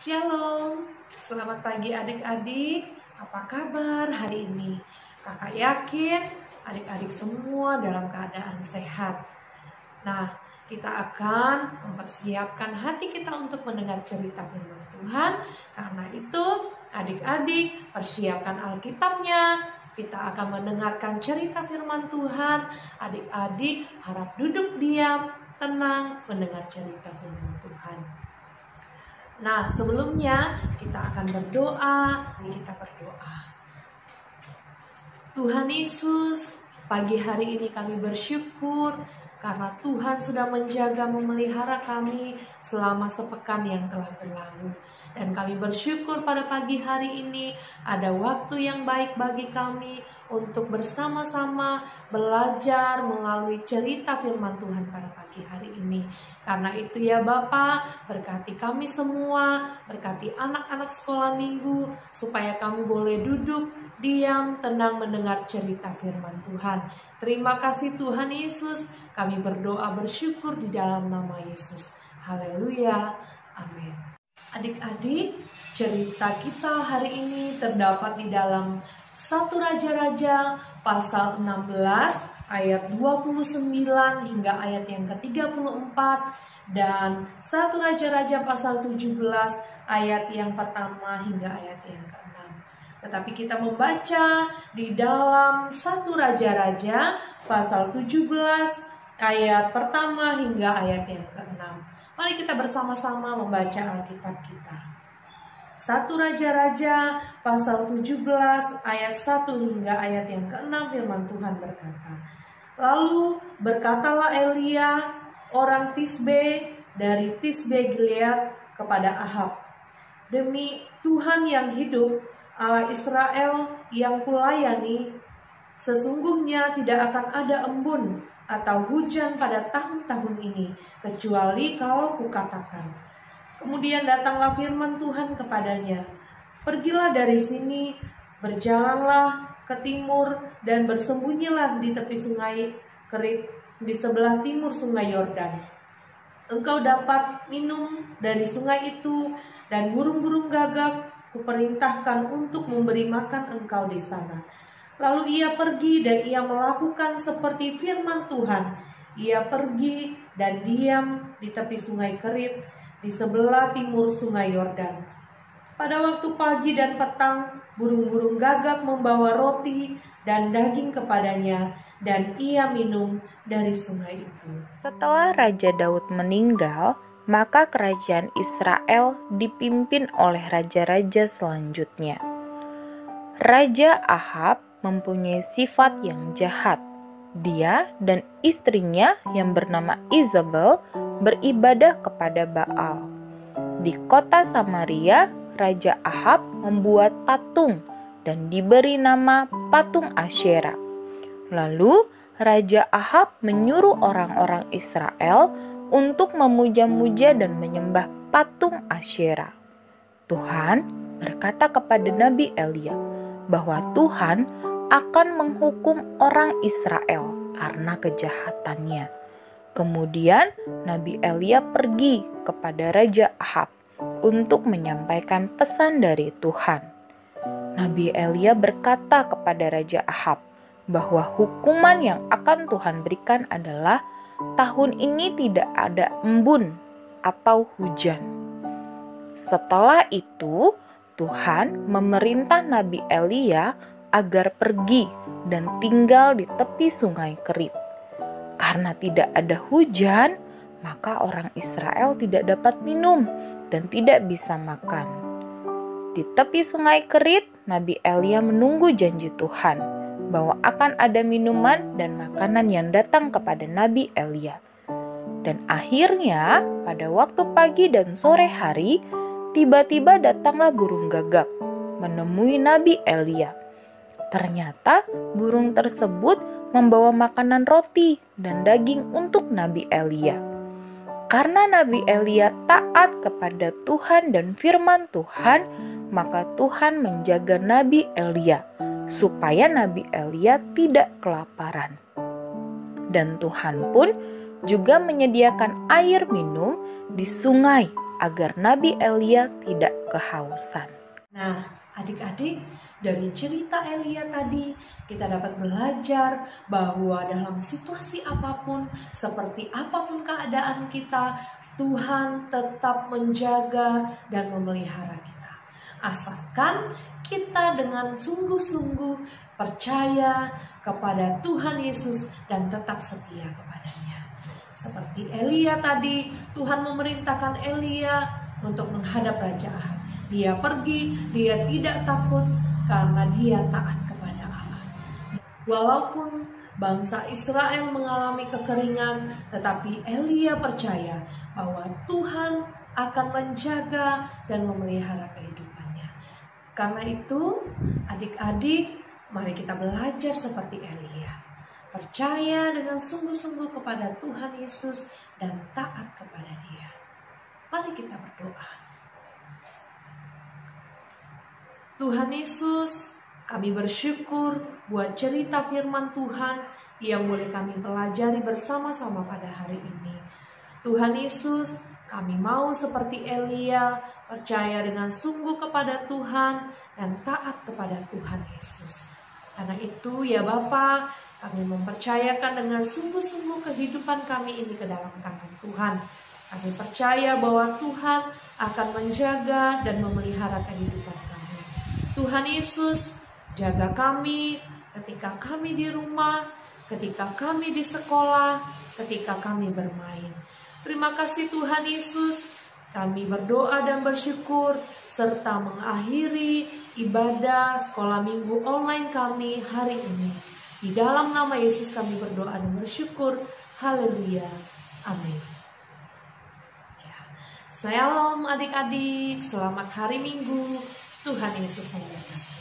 Shalom, selamat pagi adik-adik. Apa kabar hari ini? Kakak yakin adik-adik semua dalam keadaan sehat. Nah, kita akan mempersiapkan hati kita untuk mendengar cerita firman Tuhan. Karena itu, adik-adik persiapkan Alkitabnya. Kita akan mendengarkan cerita firman Tuhan. Adik-adik harap duduk diam, tenang mendengar cerita firman Tuhan. Nah, sebelumnya kita akan berdoa. Kita berdoa. Tuhan Yesus, pagi hari ini kami bersyukur karena Tuhan sudah menjaga memelihara kami selama sepekan yang telah berlalu. Dan kami bersyukur pada pagi hari ini ada waktu yang baik bagi kami untuk bersama-sama belajar melalui cerita firman Tuhan pada pagi hari ini. Karena itu ya Bapa, berkati kami semua, berkati anak-anak sekolah minggu, supaya kami boleh duduk, diam, tenang mendengar cerita firman Tuhan. Terima kasih Tuhan Yesus, kami berdoa bersyukur di dalam nama Yesus. Haleluya, amin. Adik-adik, cerita kita hari ini terdapat di dalam 1 Raja-Raja pasal 16 ayat 29 hingga ayat yang ke-34 dan 1 Raja-Raja pasal 17 ayat yang pertama hingga ayat yang ke-6. Tetapi kita membaca di dalam 1 Raja-Raja pasal 17 ayat pertama hingga ayat yang ke-6. Mari kita bersama-sama membaca Alkitab kita. 1 Raja-Raja pasal 17 ayat 1 hingga ayat yang ke-6 firman Tuhan berkata, "Lalu berkatalah Elia orang Tisbe dari Tisbe Gilead kepada Ahab, demi Tuhan yang hidup, Allah Israel yang kulayani, sesungguhnya tidak akan ada embun atau hujan pada tahun-tahun ini, kecuali kalau kukatakan." Kemudian datanglah firman Tuhan kepadanya, "Pergilah dari sini, berjalanlah ke timur, dan bersembunyilah di tepi sungai Kerit, di sebelah timur sungai Yordan. Engkau dapat minum dari sungai itu, dan burung-burung gagak kuperintahkan untuk memberi makan engkau di sana." Lalu ia pergi dan ia melakukan seperti firman Tuhan. Ia pergi dan diam di tepi sungai Kerit, di sebelah timur sungai Yordan. Pada waktu pagi dan petang, burung-burung gagak membawa roti dan daging kepadanya, dan ia minum dari sungai itu. Setelah Raja Daud meninggal, maka kerajaan Israel dipimpin oleh raja-raja selanjutnya. Raja Ahab mempunyai sifat yang jahat. Dia dan istrinya yang bernama Izabel beribadah kepada Baal. Di kota Samaria, Raja Ahab membuat patung dan diberi nama patung Asyera. Lalu Raja Ahab menyuruh orang-orang Israel untuk memuja-muja dan menyembah patung Asyera. Tuhan berkata kepada Nabi Elia bahwa Tuhan akan menghukum orang Israel karena kejahatannya. Kemudian Nabi Elia pergi kepada Raja Ahab untuk menyampaikan pesan dari Tuhan. Nabi Elia berkata kepada Raja Ahab bahwa hukuman yang akan Tuhan berikan adalah tahun ini tidak ada embun atau hujan. Setelah itu, Tuhan memerintah Nabi Elia agar pergi dan tinggal di tepi sungai Kerit. Karena tidak ada hujan, maka orang Israel tidak dapat minum dan tidak bisa makan. Di tepi sungai Kerit, Nabi Elia menunggu janji Tuhan bahwa akan ada minuman dan makanan yang datang kepada Nabi Elia. Dan akhirnya pada waktu pagi dan sore hari, tiba-tiba datanglah burung gagak menemui Nabi Elia. Ternyata burung tersebut membawa makanan roti dan daging untuk Nabi Elia. Karena Nabi Elia taat kepada Tuhan dan firman Tuhan, maka Tuhan menjaga Nabi Elia supaya Nabi Elia tidak kelaparan. Dan Tuhan pun juga menyediakan air minum di sungai agar Nabi Elia tidak kehausan. Nah, adik-adik, dari cerita Elia tadi kita dapat belajar bahwa dalam situasi apapun, seperti apapun keadaan kita, Tuhan tetap menjaga dan memelihara kita. Asalkan kita dengan sungguh-sungguh percaya kepada Tuhan Yesus dan tetap setia kepadanya. Seperti Elia tadi, Tuhan memerintahkan Elia untuk menghadap Raja Ahab. Dia pergi, dia tidak takut karena dia taat kepada Allah. Walaupun bangsa Israel mengalami kekeringan, tetapi Elia percaya bahwa Tuhan akan menjaga dan memelihara kehidupannya. Karena itu, adik-adik, mari kita belajar seperti Elia. Percaya dengan sungguh-sungguh kepada Tuhan Yesus dan taat kepada Dia. Mari kita berdoa. Tuhan Yesus, kami bersyukur buat cerita firman Tuhan yang boleh kami pelajari bersama-sama pada hari ini. Tuhan Yesus, kami mau seperti Elia, percaya dengan sungguh kepada Tuhan dan taat kepada Tuhan Yesus. Karena itu ya Bapa, kami mempercayakan dengan sungguh-sungguh kehidupan kami ini ke dalam tangan Tuhan. Kami percaya bahwa Tuhan akan menjaga dan memelihara kehidupan kami. Tuhan Yesus, jaga kami ketika kami di rumah, ketika kami di sekolah, ketika kami bermain. Terima kasih Tuhan Yesus, kami berdoa dan bersyukur serta mengakhiri ibadah sekolah minggu online kami hari ini. Di dalam nama Yesus kami berdoa dan bersyukur. Haleluya. Amin. Shalom adik-adik, selamat hari Minggu. Tuhan Yesus memberkati.